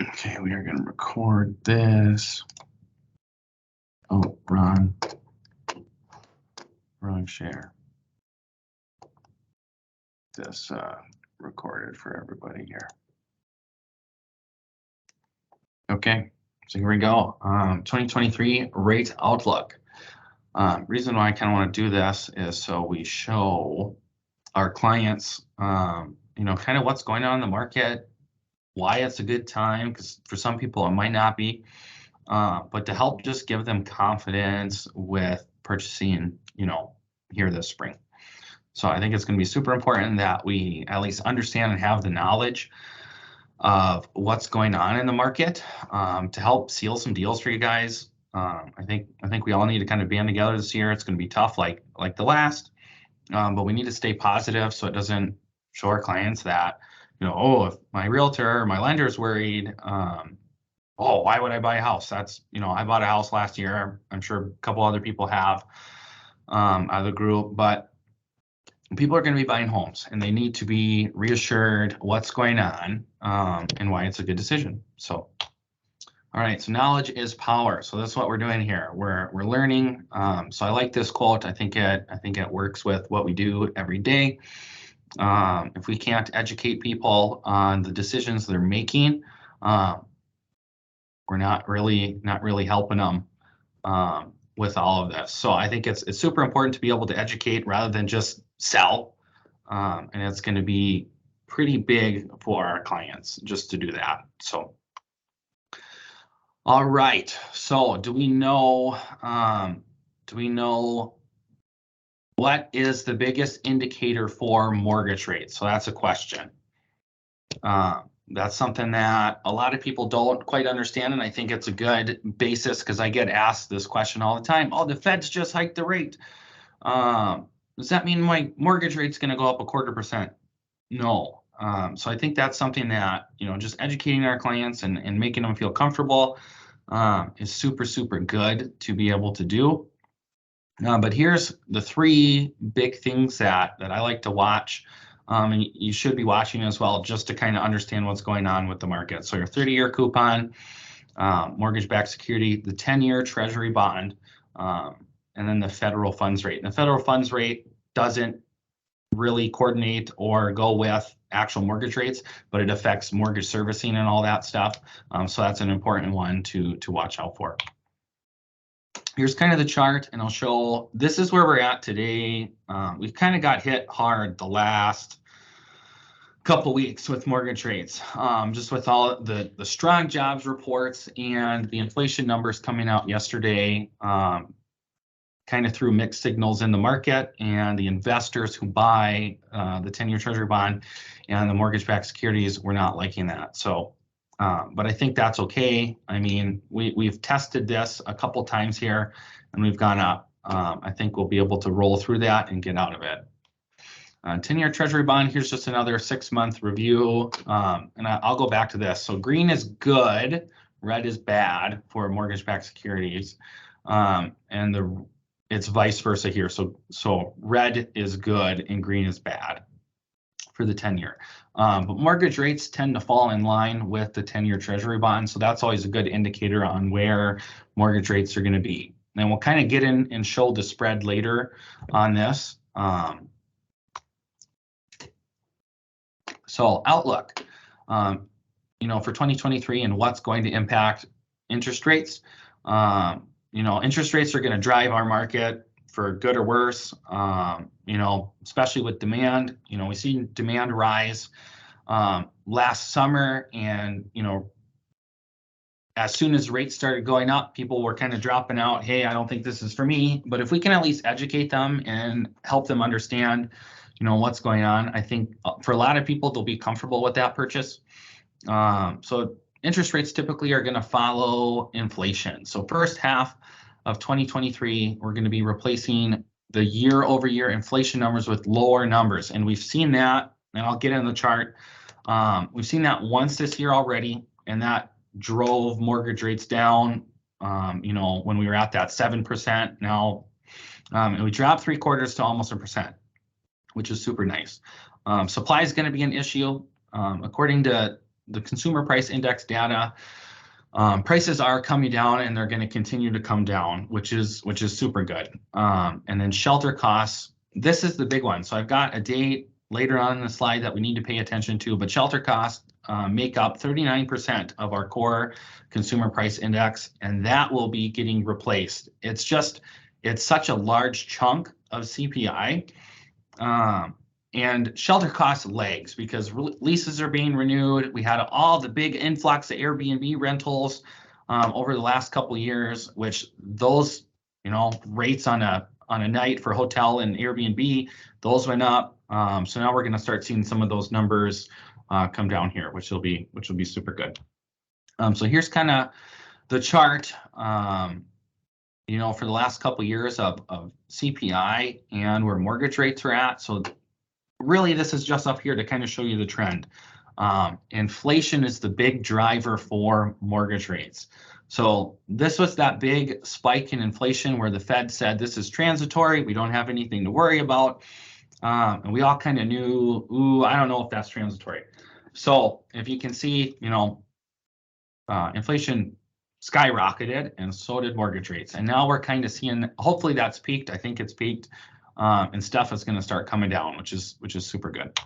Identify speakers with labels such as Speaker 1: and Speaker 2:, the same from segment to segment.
Speaker 1: Okay, we are going to record this. Oh, wrong share. This recorded for everybody here. Okay, so here we go. 2023 rate outlook. Reason why I kind of want to do this is so we show our clients, kind of what's going on in the market, why it's a good time, because for some people it might not be, but to help just give them confidence with purchasing, here this spring. So I think it's going to be super important that we at least understand and have the knowledge of what's going on in the market to help seal some deals for you guys. I think we all need to kind of band together this year. It's going to be tough, like the last, but we need to stay positive so it doesn't show our clients that, if my realtor or my lender is worried, why would I buy a house? That's, I bought a house last year. I'm sure a couple other people have out of the group, but people are going to be buying homes and they need to be reassured what's going on and why it's a good decision. So, all right, so knowledge is power. So that's what we're doing here. We're learning. So I like this quote. I think it works with what we do every day. If we can't educate people on the decisions they're making, we're not really helping them with all of this. So I think it's super important to be able to educate rather than just sell. And it's going to be pretty big for our clients just to do that. So, all right. So do we know what is the biggest indicator for mortgage rates? So that's a question. That's something that a lot of people don't quite understand, and I think it's a good basis because I get asked this question all the time. Oh, the Fed's just hiked the rate. Does that mean my mortgage rate's going to go up 0.25%? No. So I think that's something that, just educating our clients and making them feel comfortable is super, super good to be able to do. But here's the three big things that I like to watch. And you should be watching as well, just to kind of understand what's going on with the market. So your 30-year coupon, mortgage-backed security, the 10-year Treasury bond, and then the federal funds rate. And the federal funds rate doesn't really coordinate or go with actual mortgage rates, but it affects mortgage servicing and all that stuff. So that's an important one to watch out for. Here's kind of the chart, and I'll show, this is where we're at today. We've kind of got hit hard the last couple weeks with mortgage rates, just with all the strong jobs reports and the inflation numbers coming out yesterday, kind of threw mixed signals in the market, and the investors who buy the 10-year Treasury bond and the mortgage-backed securities were not liking that. So, but I think that's okay. I mean, we've tested this a couple times here, and we've gone up. I think we'll be able to roll through that and get out of it. 10-year Treasury bond, here's just another 6-month review. And I'll go back to this. So green is good, red is bad for mortgage-backed securities. And it's vice versa here. So red is good and green is bad for the 10-year. But mortgage rates tend to fall in line with the 10-year Treasury bond. So that's always a good indicator on where mortgage rates are going to be. And we'll kind of get in and show the spread later on this. So outlook, for 2023 and what's going to impact interest rates. Interest rates are going to drive our market for good or worse, especially with demand. We see demand rise last summer, and, as soon as rates started going up, people were kind of dropping out. Hey, I don't think this is for me. But if we can at least educate them and help them understand, what's going on, I think for a lot of people, they'll be comfortable with that purchase. So interest rates typically are going to follow inflation. So first half of 2023, we're going to be replacing the year-over-year inflation numbers with lower numbers. And we've seen that, and I'll get in the chart. We've seen that once this year already, and that drove mortgage rates down, when we were at that 7% now. And we dropped 0.75 to almost 1%, which is super nice. Supply is going to be an issue. According to the consumer price index data, prices are coming down and they're going to continue to come down, which is super good. And then shelter costs, this is the big one. So I've got a date later on in the slide that we need to pay attention to, but shelter costs make up 39% of our core consumer price index, and that will be getting replaced. It's such a large chunk of CPI. And shelter costs lags because leases are being renewed. We had all the big influx of Airbnb rentals over the last couple of years, which those, rates on a night for hotel and Airbnb, those went up. So now we're going to start seeing some of those numbers come down here, which will be super good. So here's kind of the chart, for the last couple of years of CPI and where mortgage rates are at. So really, this is just up here to kind of show you the trend. Inflation is the big driver for mortgage rates. So this was that big spike in inflation where the Fed said this is transitory. We don't have anything to worry about. And we all kind of knew, I don't know if that's transitory. So if you can see, inflation skyrocketed and so did mortgage rates. And now we're kind of seeing, hopefully that's peaked. I think it's peaked. And stuff is going to start coming down, which is super good.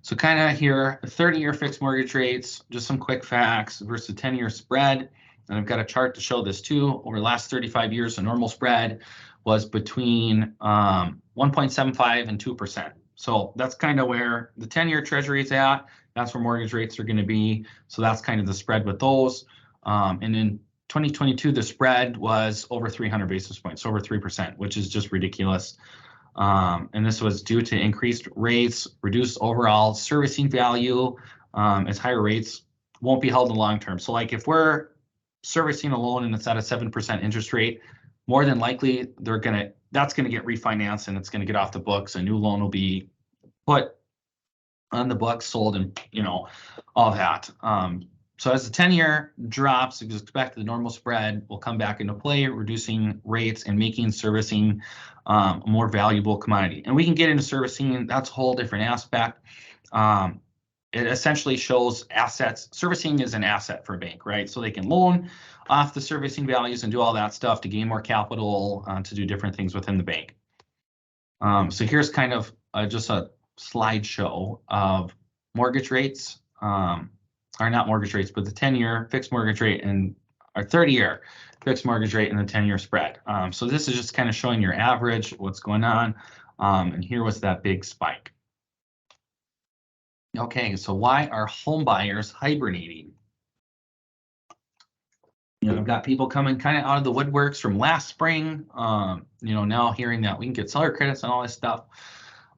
Speaker 1: So kind of here, 30-year fixed mortgage rates, just some quick facts versus 10-year spread. And I've got a chart to show this too. Over the last 35 years, the normal spread was between 1.75 and 2%. So that's kind of where the 10-year treasury is at. That's where mortgage rates are going to be. So that's kind of the spread with those. And in 2022, the spread was over 300 basis points, over 3%, which is just ridiculous. And this was due to increased rates, reduced overall servicing value, as higher rates won't be held in the long term. So like if we're servicing a loan and it's at a 7% interest rate, more than likely that's going to get refinanced and it's going to get off the books. A new loan will be put on the books, sold, and all that. So as the 10-year drops, expect the normal spread will come back into play, reducing rates and making servicing a more valuable commodity. And we can get into servicing, that's a whole different aspect. It essentially shows assets. Servicing is an asset for a bank, right? So they can loan off the servicing values and do all that stuff to gain more capital, to do different things within the bank. So here's kind of just a slideshow of mortgage rates. Or not mortgage rates, but the 10-year fixed mortgage rate and our 30-year fixed mortgage rate and the 10-year spread. So this is just kind of showing your average, what's going on. And here was that big spike. Okay, so why are home buyers hibernating? I've got people coming kind of out of the woodworks from last spring, now hearing that we can get seller credits and all this stuff.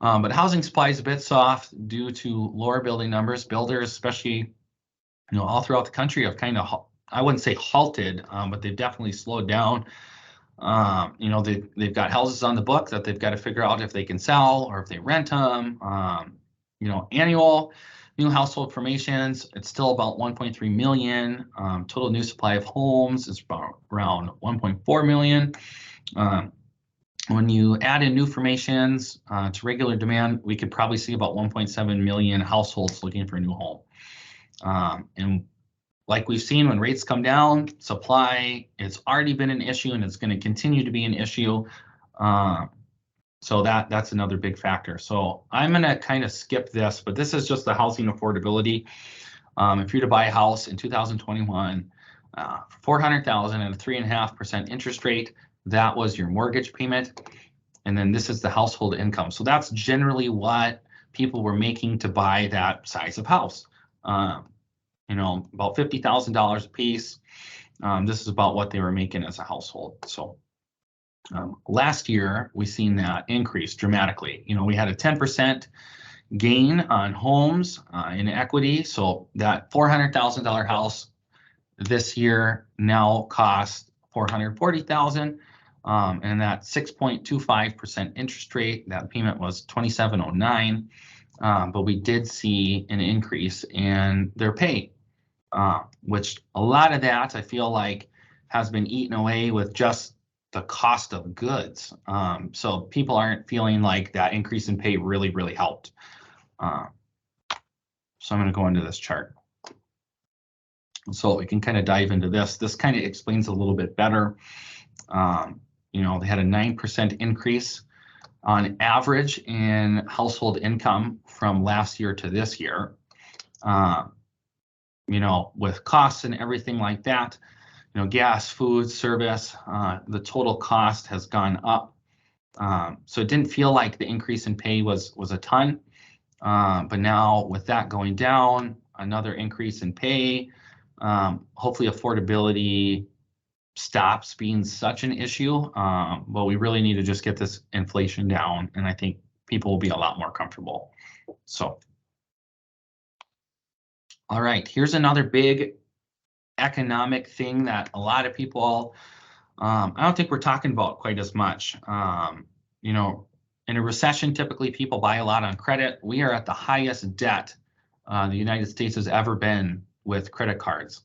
Speaker 1: But housing supply is a bit soft due to lower building numbers. Builders, especially all throughout the country, have kind of, I wouldn't say halted, but they've definitely slowed down. They've got houses on the book that they've got to figure out if they can sell or if they rent them. Annual new household formations, it's still about 1.3 million. Total new supply of homes is about around 1.4 million. When you add in new formations to regular demand, we could probably see about 1.7 million households looking for a new home. And like we've seen, when rates come down, supply, it's already been an issue and it's going to continue to be an issue. So that's another big factor. So I'm going to kind of skip this, but this is just the housing affordability. If you're to buy a house in 2021, $400,000 at a 3.5% interest rate, that was your mortgage payment. And then this is the household income. So that's generally what people were making to buy that size of house. About $50,000 a piece. This is about what they were making as a household. So last year, we seen that increase dramatically. We had a 10% gain on homes in equity. So that $400,000 house this year now costs $440,000. And that 6.25% interest rate, that payment was $2,709. But we did see an increase in their pay, which a lot of that I feel like has been eaten away with just the cost of goods. So people aren't feeling like that increase in pay really, really helped. So I'm going to go into this chart. So we can kind of dive into this. This kind of explains a little bit better. You know, they had a 9% increase on average in household income from last year to this year. You know, with costs and everything like that, you know, gas, food, service, the total cost has gone up. So it didn't feel like the increase in pay was a ton. But now with that going down, another increase in pay, hopefully affordability stops being such an issue. But we really need to just get this inflation down, and I think people will be a lot more comfortable. So, all right, here's another big economic thing that a lot of people, I don't think we're talking about quite as much. You know, in a recession, typically people buy a lot on credit. We are at the highest debt the United States has ever been with credit cards.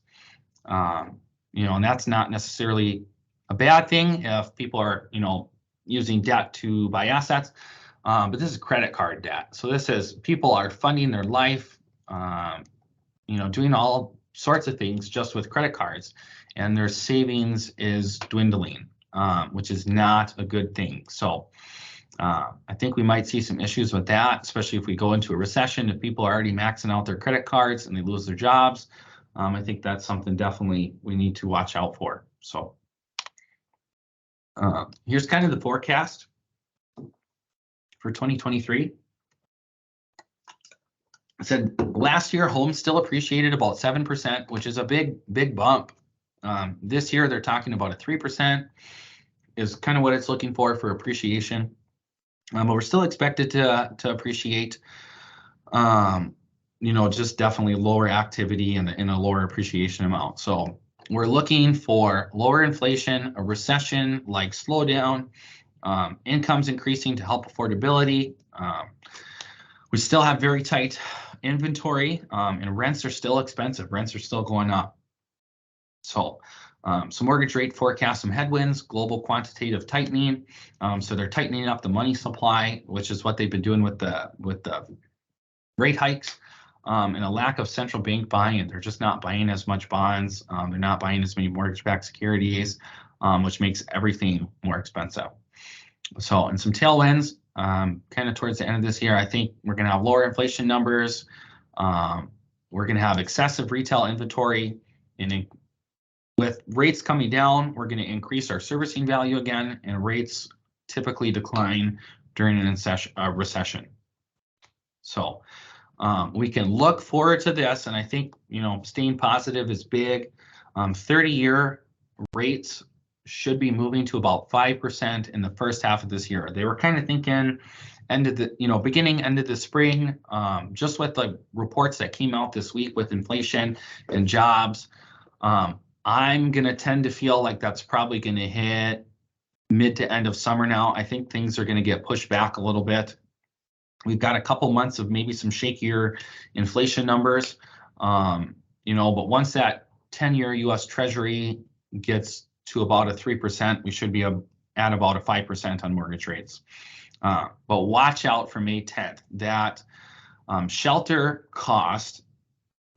Speaker 1: You know, and that's not necessarily a bad thing if people are, you know, using debt to buy assets, but this is credit card debt. So this is people are funding their life, you know, doing all sorts of things just with credit cards, and their savings is dwindling, which is not a good thing. So I think we might see some issues with that, especially if we go into a recession, if people are already maxing out their credit cards and they lose their jobs. I think that's something definitely we need to watch out for. So here's kind of the forecast for 2023. I said last year homes still appreciated about 7%, which is a big bump. This year they're talking about a 3% is kind of what it's looking for appreciation. But we're still expected to appreciate. You know, just definitely lower activity and a lower appreciation amount. So we're looking for lower inflation, a recession-like slowdown, incomes increasing to help affordability. We still have very tight inventory, and rents are still expensive. Rents are still going up. So mortgage rate forecast some headwinds, global quantitative tightening. So they're tightening up the money supply, which is what they've been doing with the rate hikes. And a lack of central bank buying. They're just not buying as much bonds. They're not buying as many mortgage-backed securities, which makes everything more expensive. So, and some tailwinds, kind of towards the end of this year, I think we're going to have lower inflation numbers. We're going to have excessive retail inventory. And with rates coming down, we're going to increase our servicing value again, and rates typically decline during a recession. So, we can look forward to this, and I think, you know, staying positive is big. 30-year rates should be moving to about 5% in the first half of this year. They were kind of thinking end of the spring, just with the reports that came out this week with inflation and jobs. I'm going to tend to feel like that's probably going to hit mid to end of summer now. I think things are going to get pushed back a little bit. We've got a couple months of maybe some shakier inflation numbers, you know, but once that 10-year U.S. Treasury gets to about a 3%, we should be at about a 5% on mortgage rates. But watch out for May 10th. That shelter cost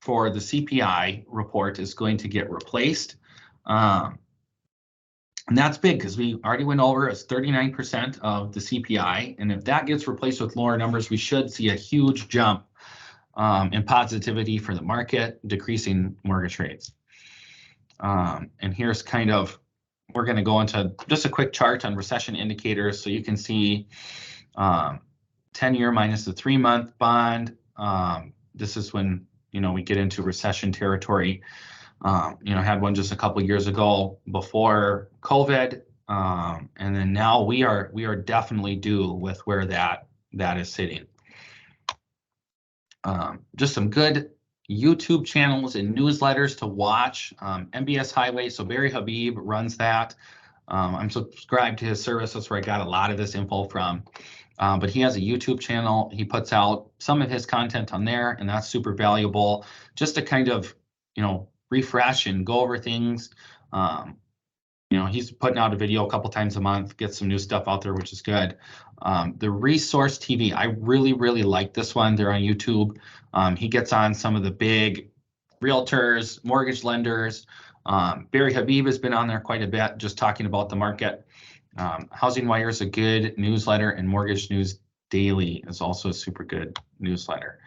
Speaker 1: for the CPI report is going to get replaced. And that's big because we already went over as 39% of the CPI. And if that gets replaced with lower numbers, we should see a huge jump in positivity for the market, decreasing mortgage rates. And here's kind of, we're going to go into just a quick chart on recession indicators. So you can see 10-year minus the 3-month bond. This is when, you know, we get into recession territory. You know, had one just a couple years ago before COVID, and then now we are definitely due with where that is sitting. Just some good YouTube channels and newsletters to watch. MBS Highway, so Barry Habib runs that. I'm subscribed to his service. That's where I got a lot of this info from. But he has a YouTube channel. He puts out some of his content on there, and that's super valuable just to kind of, you know, refresh and go over things. You know, he's putting out a video a couple times a month, gets some new stuff out there, which is good. The Resource TV, I really, really like this one. They're on YouTube. He gets on some of the big realtors, mortgage lenders. Barry Habib has been on there quite a bit, just talking about the market. Housing Wire is a good newsletter, and Mortgage News Daily is also a super good newsletter.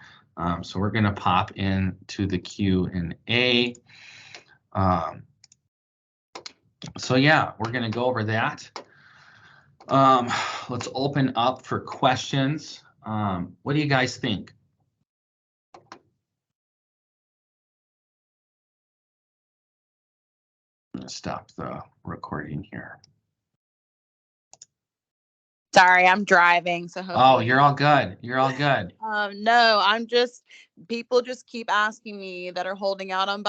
Speaker 1: So we're going to pop into the Q&A. So yeah, we're going to go over that. Let's open up for questions. What do you guys think? I'm going to stop the recording here.
Speaker 2: Sorry, I'm driving. So
Speaker 1: Oh, you're all good. You're all good.
Speaker 2: No, I'm just, people just keep asking me that are holding out on